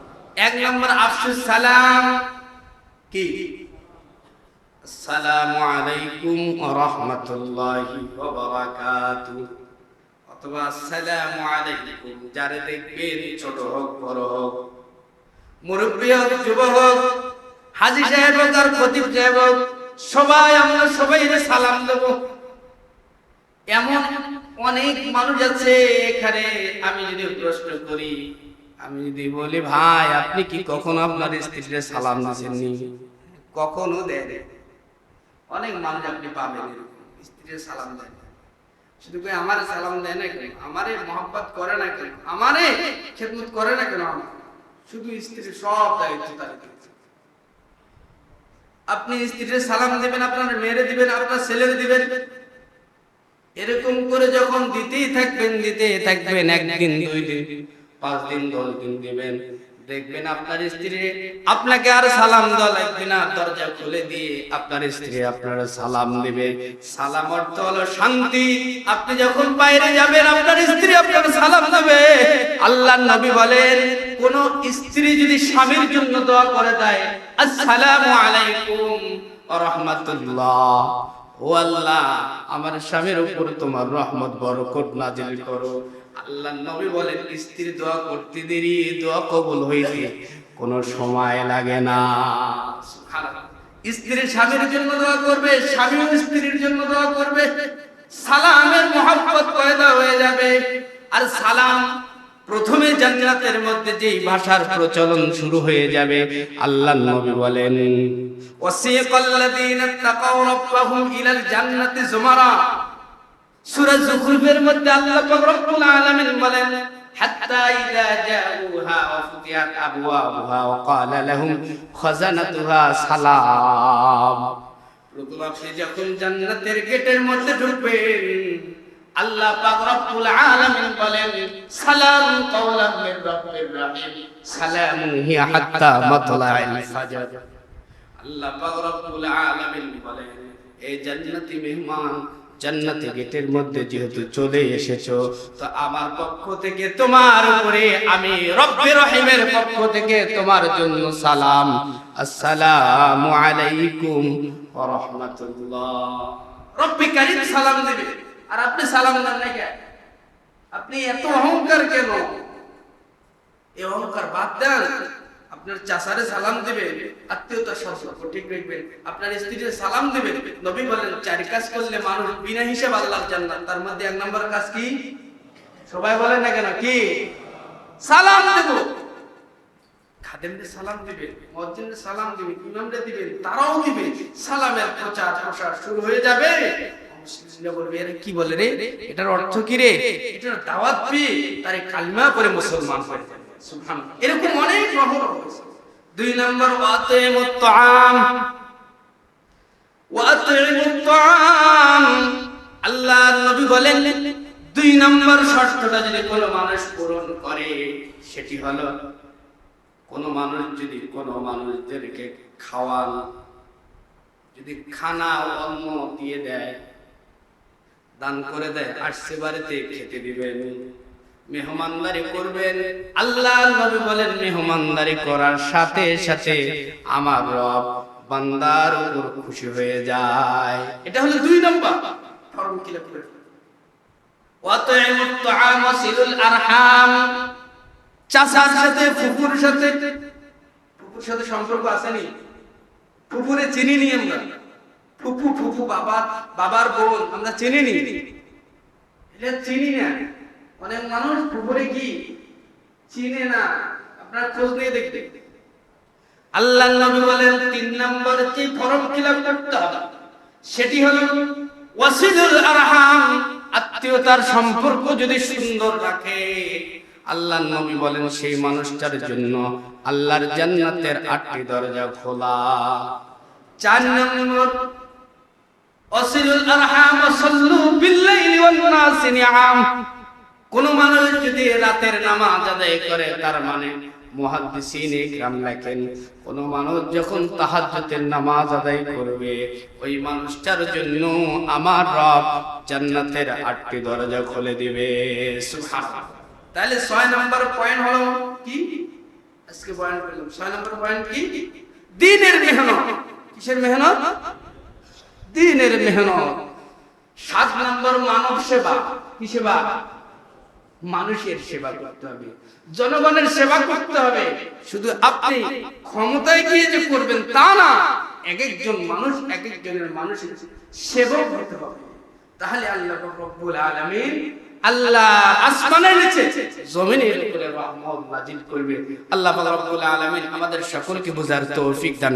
S1: এক নম্বর আফশুস সালাম। কি? আসসালামু আলাইকুম ওয়া রাহমাতুল্লাহি ওয়া বারাকাতুহু, অথবা আসসালামু আলাইকুম। যারে দেখবেন ছোট হোক বড় হোক, মুরব্বী হোক যুবক হোক, হাজী সাহেব হোক আর খতিব সাহেব হোক, সবাই আমরা সবাই সালাম দেব। এমন অনেক মানুষ আছে এখানে, আমি যদি প্রশ্ন করি, আমি যদি বলি ভাই আপনি কি কখনো আপনার স্ত্রীকে সালাম দিয়েছেননি? কখনো দেন? অনেক মানুষ আপনি পাবেন স্ত্রীকে সালাম দেন, শুধু কই আমারে সালাম দেয় না কেন, আমারে মহব্বত করে না কেন, আমারে খেদমত করে না কেন, শুধু স্ত্রীর সব দায়িত্ব তার। আপনি স্ত্রীর সালাম দিবেন, আপনার মেয়েরে দিবেন, আপনার ছেলেরে দিবেন, এরকম করে যখন দিতেই থাকবেন 1 দিন 2 দিন 5 দিন 10 দিন দিবেন, দেখবেন আপনার স্ত্রী আপনাকে আর সালাম দেওয়া লাগবে না, দরজা খুলে দিয়ে আপনার স্ত্রী আপনার সালাম দিবে। সালাম অর্থ হলো শান্তি। আপনি যখন বাইরে যাবেন আপনার স্ত্রী আপনার সালাম দেবে। আল্লাহর নবী বলেন কোন স্ত্রী যদি স্বামীর জন্য দোয়া করে দেয়, আসসালামু আলাইকুম ওয়া রাহমাতুল্লাহ, ও আল্লাহ আমার স্বামীর উপর তোমার রহমত বরকত নাজিল করো। আল্লাহর নবী বলেন স্ত্রী দোয়া করতে দেরি, দোয়া কবুল হইতে কোনো সময় লাগে না। সুবহানাল্লাহ। স্ত্রী স্বামীর জন্য দোয়া করবে, স্বামীও স্ত্রীর জন্য দোয়া করবে, সালামের মহব্বত পয়দা হয়ে যাবে। আর সালাম প্রথমে জান্নাতের মধ্যে যেই ভাষার প্রচলন শুরু হয়ে যাবে, আল্লাহর নবী বলেন ওয়াসিকাল্লাযীনা তাকাউ রাব্বাহুম ইলাল জান্নাতি যুমারা। সূরা যুখরুফের মধ্যে আল্লাহ পাক রব্বুল আলামিন বলেন হাত্তা ইযা জাউহা ওয়া ফুতিহাত আবওয়াবুহা ওয়া ক্বালা লাহুম খাযানাতুহা সালাম। প্রথম আপনি যখন জান্নাতের গেটের মধ্যে ঢুকবেন, আল্লাহ পাক রব্বুল আলামিন বলেন সালাম কাওলাম মির রাব্বির রহিম, সালামুন হিয়া হাত্তা মাতলাইল ফাজর। আল্লাহ পাক রব্বুল আলামিন বলেন এই জান্নাতি মেহমান জান্নাতি গেটের মধ্যে যেহেতু চলে এসেছো, তো আমার পক্ষ থেকে তোমার উপরে আমি রব্বির রহিমের পক্ষ থেকে তোমার জন্য সালাম, আসসালামু আলাইকুম ওয়া রাহমাতুল্লাহ। রব্বি কারীম সালাম দিবে, আর আপনি সালাম দেন না কেন? আপনি এত অহংকার কেন? এই অহংকার বাদ দেন। আপনার চাচারে সালাম দিবেন, আত্মীয়তার সম্পর্ক ঠিক রাখবেন, আপনার স্ত্রীকে সালাম দিবেন। নবী বলেন 4 কাজ করলে মানুষ বিনা হিসাব আল্লাহর জান্নাত। তার মধ্যে 1 নম্বর কাজ কি? সবাই বলেন না কেন? কি? সালাম দেব। খাদেমকে সালাম দিবেন, মুয়াজ্জিনকে সালাম দিবেন, ইমামকে দিবেন, তারাও দিবেন। সালামের প্রচার প্রসার শুরু হয়ে যাবে। মুসলিমরা বলবে এরা কি বলে রে, এটার অর্থ কি রে? এটার দাওয়াত পেয়ে তারে কালিমা করে মুসলমান হয়ে যাবে। সুবহানাল্লাহ। এরকম অনেক রহমত হয়েছে। 2 নম্বর ওয়াতিমুত তাআম, ওয়াতিমুত তাআম। আল্লাহর নবী বলেন 2 নম্বর শর্তটা যদি কোনো মানুষ পূরণ করে, সেটি হলো কোনো মানুষ যদি কোনো মানুষদেরকে খাওয়ান, যদি খানা অন্ন দিয়ে দেয়, দান করে দেয়, আসছে বাড়িতে খেতে দিবেন, মেহমানদারি করবেন। আল্লাহর নবী বলেন মেহমানদারি করার সাথে সাথে আমার রব বান্দার উপর খুশি হয়ে যায়। এটা হলো 2 নম্বর ফরম ক্লিয়ার করে। ওয়াতাইমুত তাআম ওয়াসিলুল আরহাম। চাচার সাথে ফুফুর সাথে সম্পর্ক আছে নি? ফুফুরে চিনি নি আমরা? ফুফু বাবার বোন আমরা চিনি নি? এটা চিনি না। অনেক মানুষ ফুফুরে কি চিনে না, আপনারা খোঁজ নিয়ে দেখবেন। আল্লাহর নবী বলেন 3 নম্বর যে ফরম খিলাফ করতে হবে সেটি হলো ওয়াসিলুল আরহাম। আত্মীয়তার সম্পর্ক যদি সুন্দর রাখে, আল্লাহর নবী বলেন সেই মানুষটার জন্য আল্লাহর জান্নাতের 8টি দরজা খোলা। 4 নম্বর ওয়াসিলুল আরহাম ওয়াসাল্লু বিল্লাইলি ওয়ান নাসি নিআম। কোন মানুষ যদি রাতের নামাজ আদায় করে, তার মানে মুহাদ্দিসিনে কিরাম লেখেন কোন মানুষ যখন তাহাজ্জুদের নামাজ আদায় করবে, ওই মানুষটার জন্য আমার রব জান্নাতের 8টি দরজা খুলে দিবে। সুবহানাল্লাহ। তাহলে 6 নম্বর পয়েন্ট হলো কি? আজকে বয়ান করলাম 6 নম্বর পয়েন্ট কি? দ্বীনের মেহনত। কিসের মেহনত? দ্বীনের মেহনত। 7 নম্বর মানব সেবা। কি সেবা? মানুষের সেবা করতে হবে, জনগণের সেবা করতে হবে। শুধু আপনি ক্ষমতায় গিয়ে যে করবেন তা না, এক একজন মানুষ এক একজনের মানুষের সেবক হতে হবে। তাহলে আল্লাহ রাব্বুল আলামিন, আল্লাহ আসমানের নিচে জমিনের উপরে রহমত নাজিল করবে। আল্লাহ রাব্বুল আলামিন আমাদের সকলকে বুঝার তৌফিক দান